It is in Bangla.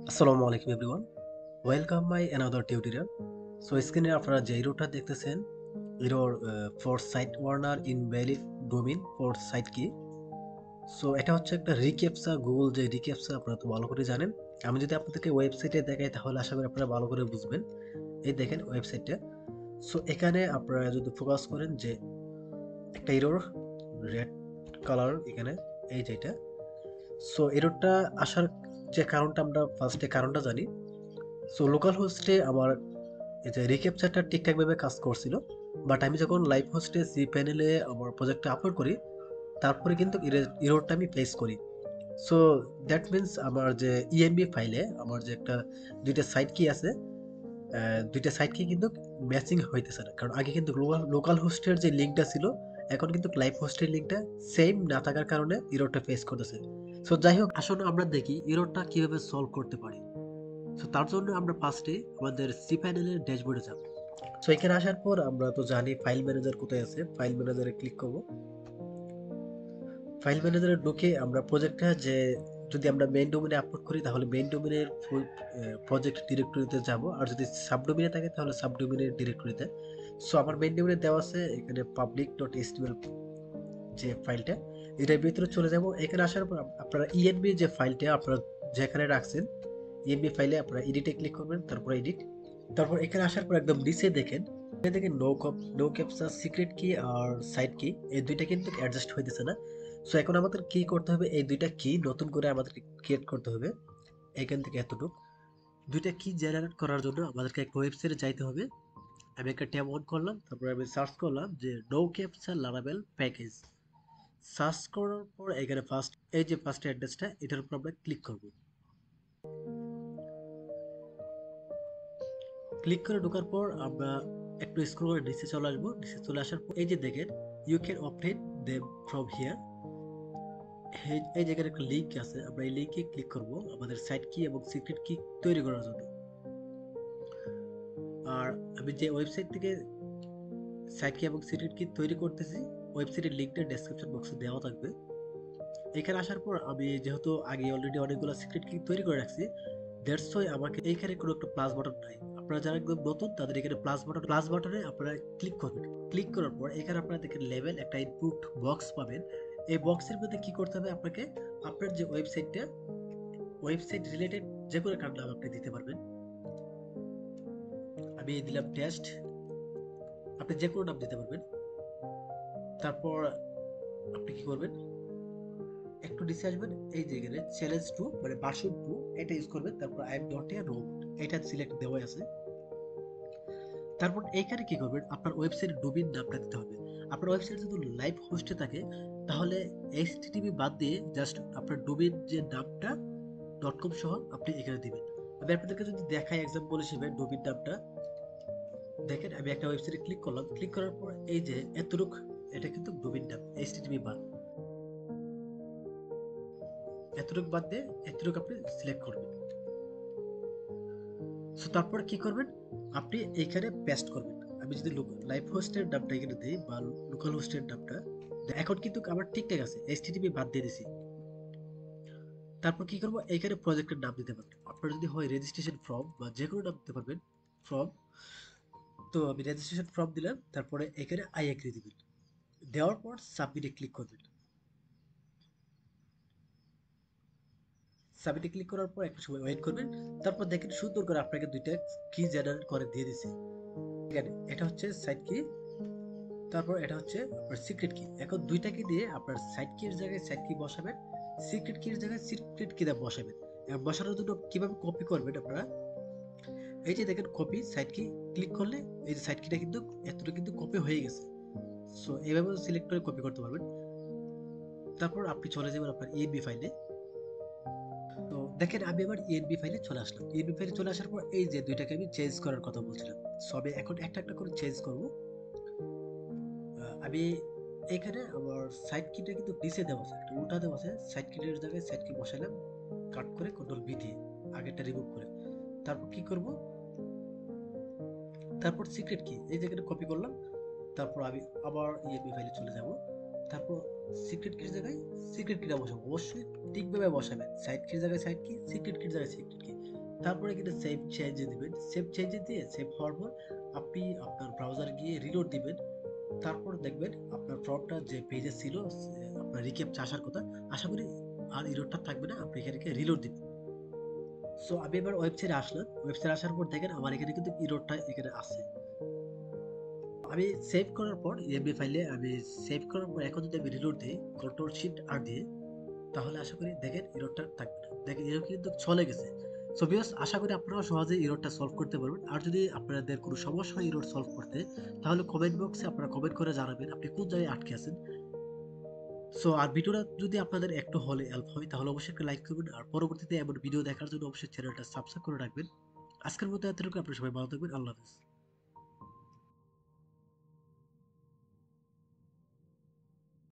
আসসালামু আলাইকুম everyone, welcome my another tutorial. So স্ক্রিনে আপনারা যে এররটা দেখতেছেন, error for site owner invalid domain for site key. So এটা হচ্ছে একটা রিক্যাপচা, গুগল যে রিক্যাপচা আপনারা তো ভালো করে জানেন। আমি যদি আপনাদেরকে ওয়েবসাইটে দেখাই তাহলে আশা করি আপনারা ভালো করে বুঝবেন। এই দেখেন ওয়েবসাইটটা। সো এখানে আপনারা যদি ফোকাস করেন যে একটা এরর রেড কালার এখানে, এই যেটা। সো এররটা আসার যে কারণটা আমরা ফার্স্টে কারণটা জানি। সো লোকাল হোস্টে আমার এই যে রিক্যাপচারটা ঠিকঠাকভাবে কাজ করছিল, বাট আমি যখন লাইভ হোস্টে সি প্যানেলে আমার প্রজেক্টটা আপলোড করি তারপরে কিন্তু ইরোরটা আমি ফেস করি। সো দ্যাট মিন্স আমার যে ইএমবি ফাইলে আমার যে একটা দুইটা সাইট কি আছে, দুইটা সাইট কি কিন্তু ম্যাচিং হইতেছে না, কারণ আগে কিন্তু লোকাল হোস্টের যে লিঙ্কটা ছিল এখন কিন্তু লাইভ হোস্টের লিঙ্কটা সেম না থাকার কারণে ইরোরটা ফেস করতেছে। সো যাই হোক, আসলে আমরা দেখি ইরোরটা কিভাবে সলভ করতে পারি। সো তার জন্য আমরা ফার্স্টে আমাদের সি প্যানেলের ড্যাশবোর্ডে যাব। সো এখানে আসার পর আমরা তো জানি ফাইল ম্যানেজার কোথায় আছে, ফাইল ম্যানেজারে ক্লিক করব। ফাইল ম্যানেজারে ঢুকে আমরা প্রজেক্টটা যে যদি আমরা মেইন ডোমেনে আপলোড করি তাহলে মেইন ডোমেনের প্রজেক্ট ডিরেক্টরিতে যাব, আর যদি সাবডোমেনে থাকে তাহলে সাবডোমেনের ডিরেক্টরিতে। সো আমার মেইন ডোমেনে দেওয়া আছে এখানে public.html যে ফাইলটা, এটার ভিতরে চলে যাব। এখানে আসার পর আপনারা ইএনবি যে ফাইলটা আপনারা যেখানে রাখছেন, ইএমবি ফাইলে আপনারা এডিটে ক্লিক করবেন, তারপর এডিট। তারপর এখানে আসার পর একদম নিচে দেখেন, দেখেন নো ক্যাপচা সিক্রেট কি আর সাইড কি, এই দুইটা কিন্তু অ্যাডজাস্ট হইতেছে না। সো এখন আমাদের কি করতে হবে, এই দুইটা কি নতুন করে আমাদের ক্রিয়েট করতে হবে। এখান থেকে এতটুক দুইটা কি জেনারেট করার জন্য আমাদেরকে একটা ওয়েবসাইটে যাইতে হবে। আমি একটা ট্যাব অন করলাম, তারপরে আমি সার্চ করলাম যে নো ক্যাপচা লারাবেল প্যাকেজ। সার্চ করার পর এখানে ফার্স্ট এই যে ফার্স্ট অ্যাড্রেসটা, এটার উপর আমরা ক্লিক করব। ক্লিক করে ঢোকার পর আমরা একটু স্ক্রল করে নিচে চলে আসবো। নিচে চলে আসার পর এই যে দেখেন you can obtain them from here, এই জায়গায় একটা লিংক আছে, আমরা এই লিংকে ক্লিক করব আমাদের সাইট কি এবং সিক্রেট কি তৈরি করার জন্য। আর আমি যে ওয়েবসাইট থেকে সাইট কি এবং সিক্রেট কি তৈরি করতেছি, ওয়েবসাইটের লিংকটা ডেসক্রিপশন বক্সে দেওয়া থাকবে। এখানে আসার পর আমি যেহেতু আগে অলরেডি অনেকগুলো সিক্রেট কি তৈরি করে রাখছি, দ্যাটস ওয়াই আমাকে এইখানে কোনো একটা প্লাস বাটন নাই। আপনারা যারা একদম নতুন তাদের এখানে প্লাস বাটনে আপনারা ক্লিক করবেন। ক্লিক করার পর এখানে আপনারা দেখেন লেভেল একটা ইনপুট বক্স পাবেন। এই বক্সের মধ্যে কি করতে হবে আপনাকে, আপনার যে ওয়েবসাইটটা, ওয়েবসাইট রিলেটেড যে কোনো একটা নাম আপনি দিতে পারবেন। আমি দিলাম টেস্ট, আপনি যে কোনো নাম দিতে পারবেন। তারপর আপনি কি করবেন, একটু নিচে আসবেন, এই যে এখানে চ্যালেঞ্জ টু মানে ভার্সন 2 এটা ইউজ করবেন। তারপর I am not a robot এটা সিলেক্ট দেওয়া আছে। তারপর এইখানে কি করবেন, আপনার ওয়েবসাইটের ডোমেইন নামটা দিতে হবে। আপনার ওয়েবসাইট যদি লাইভ হোস্টে থাকে তাহলে এইচটিটিপি বাদ দিয়ে জাস্ট আপনার ডোমেইন যে নামটা .com সহ আপনি এখানে দিবেন। আমি আপনাদেরকে যদি দেখাই এক্সাম্পল হিসেবে ডোমেইন নামটা, দেখেন আমি একটা ওয়েবসাইটে ক্লিক করলাম, ক্লিক করার পর এই যে এতটুক, এটা কিন্তু ডোমেইন নাম, এইচটিটিপি বাদ, এতটুক বাদ দিয়ে এতটুক আপনি সিলেক্ট করবেন। সো তারপর কি করবেন, আপনি এইখানে পেস্ট করবেন। আমি যদি লাইভ হোস্টের নামটা এখানে দিই বা লোকাল হোস্টের নামটা, এখন কিন্তু আমার ঠিকঠাক আছে, এইচটিটিপি বাদ দিয়ে দিছি। তারপর কি করব, এইখানে প্রজেক্টের নাম দিতে পারবেন। আপনার যদি হয় রেজিস্ট্রেশন ফর্ম বা যে কোনো নাম দিতে পারবেন, ফর্ম। তো আমি রেজিস্ট্রেশন ফর্ম দিলাম, তারপরে এখানে আই এগ্রি দিবেন। দেওয়ার পর সাবমিটে ক্লিক করবেন। সাবমিটে ক্লিক করার পর একটা সময় ওয়েট করবেন। তারপর দেখেন সুন্দর করে আপনাকে দুইটা কি জেনারেট করে দিয়ে দিছে। ঠিক আছে, এটা হচ্ছে সাইট কি, তারপর এটা হচ্ছে আপনার সিক্রেট কি। এখন দুইটাকে দিয়ে আপনার সাইড কির জায়গায় সাইড কি বসাবেন, সিক্রেট কির জায়গায় সিক্রেট কি বসাবেন। এবং বসানোর জন্য কিভাবে কপি করবেন আপনারা, এই যে দেখেন কপি সাইড কি ক্লিক করলে এই যে সাইড কিটা কিন্তু এতটা কিন্তু কপি হয়ে গেছে। সো এইভাবে সিলেক্ট করে কপি করতে পারবেন। তারপর আপনি চলে যাবেন আপনার ইএনবি ফাইলে। তো দেখেন আমি আবার ইএনবি ফাইলে চলে আসলাম। ইএনবি ফাইলে চলে আসার পর এই যে দুইটাকে আমি চেঞ্জ করার কথা বলছিলাম, সবে এখন একটা একটা করে চেঞ্জ করব। আমি এখানে আমার সাইড কিটা কিন্তু নিচে দেওয়া আছে, একটা উল্টা দেওয়া আছে, সাইড কিটের জায়গায় সাইড কি বসাইলাম, কাট করে কন্ট্রোল ভি দিয়ে আগেরটা রিমুভ করে। তারপর কি করব, তারপর সিক্রেট কি এই জায়গাটা কপি করলাম। তারপর আমি আবার ইএমবি ফাইলে চলে যাব। তারপর সিক্রেট কির জায়গায় সিক্রেট কিটা বসাবো, অবশ্যই ঠিকভাবে বসাবেন। সাইড কির জায়গায় সাইড কি, সিক্রেট কির জায়গায় সিক্রেট কি। তারপরে এখানে সেভ চেঞ্জে দিবেন। সেভ চেঞ্জে দিয়ে সেভ হওয়ার পর আপনি আপনার ব্রাউজার গিয়ে রিলোড দিবেন। তারপর দেখবেন আপনার ফর্মটা যে পেজে ছিল আপনার রিক্যাপচা আসার কথা, আশা করি আর এররটা থাকবে না। আপনি এখানে রিলোড দিবেন। সো আমি এবার ওয়েবসাইটে আসলাম। ওয়েবসাইটে আসার পর দেখেন আমার এখানে কিন্তু এররটা এখানে আছে। আমি সেভ করার পর এমবি ফাইলে আমি সেভ করার পর এখন যদি আমি রিলোড দিই কন্ট্রোল শিফট আর দিয়ে, তাহলে আশা করি দেখেন এররটা থাকবে না। দেখেন এরর কিন্তু চলে গেছে। সো ভিউয়ার্স, আশা করি আপনারাও সহজেই এররটা সলভ করতে পারবেন। আর যদি আপনাদের কোনো সমস্যা হয় এরর সলভ করতে, তাহলে কমেন্ট বক্সে আপনারা কমেন্ট করে জানাবেন আপনি কোন জায়গায় আটকে আছেন। সো আর ভিডিওটা যদি আপনাদের একটু হলে হেল্প হয় তাহলে অবশ্যই একটা লাইক করবেন। আর পরবর্তীতে এমন ভিডিও দেখার জন্য অবশ্যই চ্যানেলটা সাবস্ক্রাইব করে রাখবেন। আজকের মতো এতটুকু। আপনারা সবাই ভালো থাকবেন। আল্লাহ হাফেজ।